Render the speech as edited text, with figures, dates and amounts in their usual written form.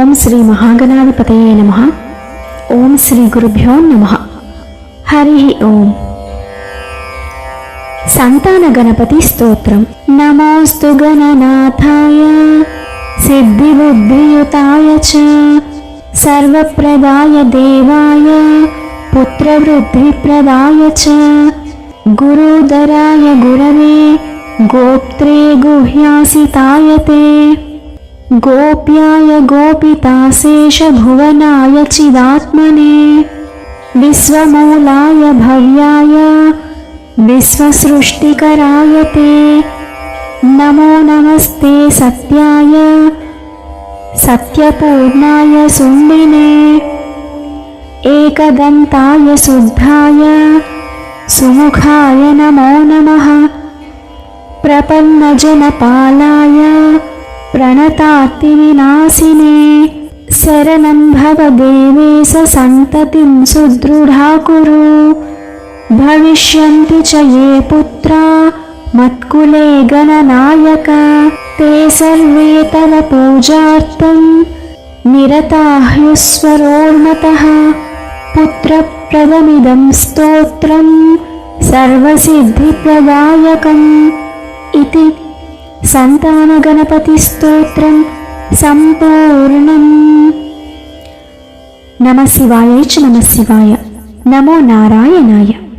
ఓం శ్రీ మహాగణాధిపతయే నమః. ఓం శ్రీ గురుభ్యో నమః. హరి ఓం. సంతాన గణపతి స్తోత్రం. నమోస్తు గణనాథాయ సిద్ధిబుద్ధియుతాయ చ సర్వప్రదాయ దేవాయ పుత్రవృద్ధిప్రదాయ చ గురుదరాయ గురవే గోప్త్రే గుహ్యాసితాయ తే గోప్యాయ గోపితాశేషభువనాయ చిదాత్మనే విశ్వమూలాయ భవ్యాయ విశ్వసృష్టికరాయ తే నమో నమస్తే సత్యాయ సత్యపూర్ణాయ శుంభినే ఏకదంతాయ శుద్ధాయ సుముఖాయ నమో నమః ప్రపన్నజనపాలాయ ప్రణతార్తివినాశినే శరణం భవ దేవేశ సంతతిం సుదృఢా కురు భవిష్యంతి చ ఏ పుత్రా మత్కులే గణనాయక తే సర్వే తవ పూజార్థం నిరతాహ్యుస్వరోర్మతః పుత్రప్రదమిదం స్తోత్రం సర్వసిద్ధిప్రదాయకం ఇతి సంతాన గణపతి స్తోత్రం సంపూర్ణం. నమ శివాయ చ నమ శివాయ. నమో నారాయణాయ.